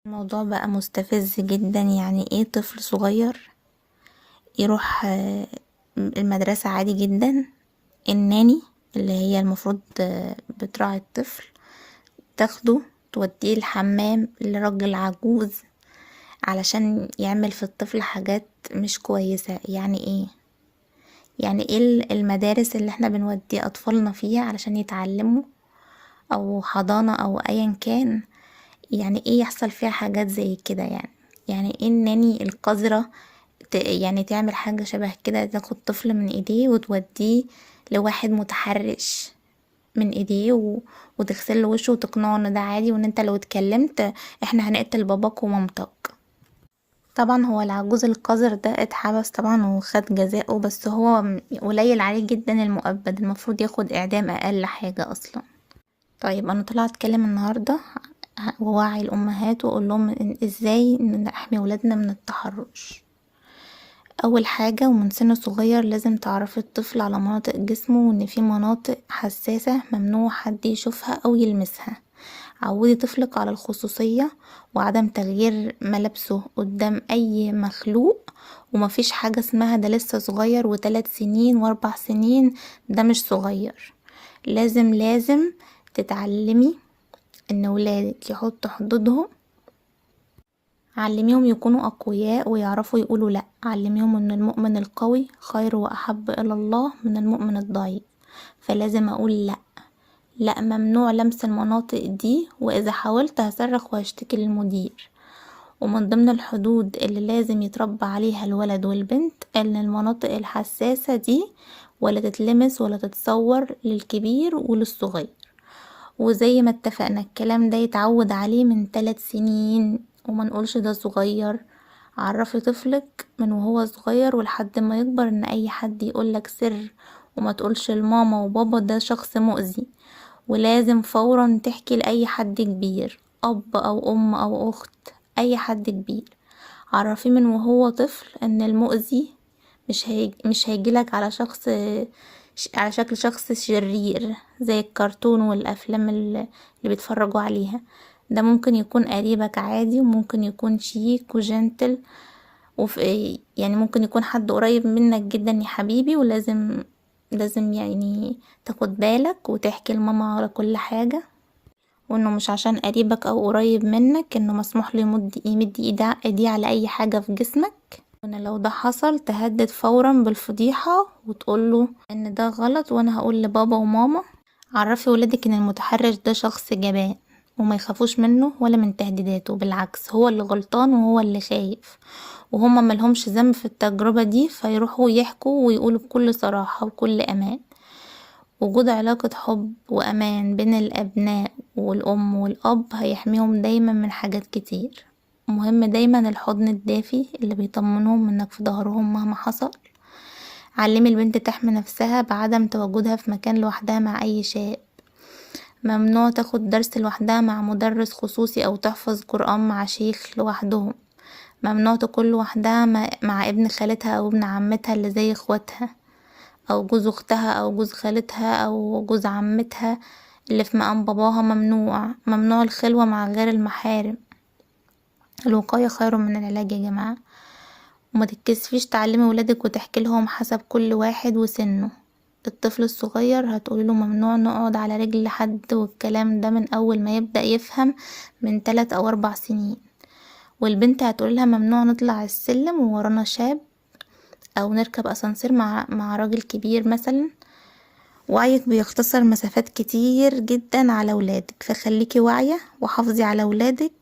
الموضوع بقى مستفز جدا. يعني ايه طفل صغير يروح المدرسة عادي جدا؟ الناني اللي هي المفروض بتراعي الطفل تاخده توديه الحمام لراجل عجوز علشان يعمل في الطفل حاجات مش كويسة. يعني ايه المدارس اللي احنا بنودي اطفالنا فيها علشان يتعلموا، او حضانة او ايا كان؟ يعني ايه يحصل فيها حاجات زي كده؟ يعني ايه الناني القذرة يعني تعمل حاجة شبه كده، تاخد طفل من ايديه وتوديه لواحد متحرش من ايديه وتغسل له وشه وتقنعه ان ده عادي، وان انت لو اتكلمت احنا هنقتل باباك ومامتك. طبعا هو العجوز القذر ده اتحبس طبعا وخد جزاءه، بس هو قليل عليه جدا المؤبد، المفروض ياخد اعدام اقل حاجة اصلا. طيب انا طلعت اتكلم النهارده ووعي الامهات واقول لهم ازاي نحمي ولادنا من التحرش. اول حاجة ومن سن صغير لازم تعرفي الطفل على مناطق جسمه، وان في مناطق حساسة ممنوع حد يشوفها او يلمسها. عودي طفلك على الخصوصية وعدم تغيير ملابسه قدام اي مخلوق، ومفيش حاجة اسمها ده لسه صغير و3 سنين و4 سنين، ده مش صغير. لازم تتعلمي ان ولادك يحطوا حدودهم. علميهم يكونوا اقوياء ويعرفوا يقولوا لا. علميهم ان المؤمن القوي خير واحب الى الله من المؤمن الضعيف. فلازم اقول لا، لا ممنوع لمس المناطق دي، واذا حاولت هصرخ وهشتكي للمدير. ومن ضمن الحدود اللي لازم يتربى عليها الولد والبنت ان المناطق الحساسة دي ولا تتلمس ولا تتصور للكبير وللصغير. وزي ما اتفقنا الكلام ده يتعود عليه من 3 سنين، وما نقولش ده صغير. عرفي طفلك من وهو صغير ولحد ما يكبر ان اي حد يقولك سر وما تقولش لماما وبابا، ده شخص مؤذي. ولازم فورا تحكي لأي حد كبير، اب او ام او اخت، اي حد كبير. عرفيه من وهو طفل ان المؤذي مش هيجيلك على على شكل شخص شرير زي الكرتون والافلام اللي بيتفرجوا عليها. ده ممكن يكون قريبك عادي، وممكن يكون شيك وجنتل، يعني ممكن يكون حد قريب منك جدا يا حبيبي. لازم يعني تاخد بالك وتحكي لماما على كل حاجة، وانه مش عشان قريبك او قريب منك انه مسموح له يمد ايديه على اي حاجة في جسمك. وان لو ده حصل تهدد فورا بالفضيحة وتقوله ان ده غلط وانا هقول لبابا وماما. عرفي ولادك ان المتحرش ده شخص جبان وما يخافوش منه ولا من تهديداته، بالعكس هو اللي غلطان وهو اللي خايف، وهما ملهمش ذنب في التجربة دي، فيروحوا يحكوا ويقولوا بكل صراحة وكل امان. وجود علاقة حب وامان بين الابناء والام والاب هيحميهم دايما من حاجات كتير. مهم دايما الحضن الدافي اللي بيطمنهم انك في ظهرهم مهما حصل. علمي البنت تحمي نفسها بعدم تواجدها في مكان لوحدها مع اي شاب. ممنوع تاخد درس لوحدها مع مدرس خصوصي او تحفظ قرآن مع شيخ لوحدهم. ممنوع تكون لوحدها مع ابن خالتها او ابن عمتها اللي زي اخواتها، او جوز اختها او جوز خالتها او جوز عمتها اللي في مقام باباها. ممنوع الخلوة مع غير المحارم. الوقاية خير من العلاج يا جماعة. وما تتكسفيش تعلمي ولادك وتحكي لهم حسب كل واحد وسنه. الطفل الصغير هتقوليله ممنوع نقعد على رجل حد، والكلام ده من اول ما يبدأ يفهم من 3 أو 4 سنين. والبنت هتقولها ممنوع نطلع السلم وورانا شاب، او نركب اسانسير مع راجل كبير مثلا. وعيك بيختصر مسافات كتير جدا على ولادك، فخليكي واعية وحافظي على ولادك.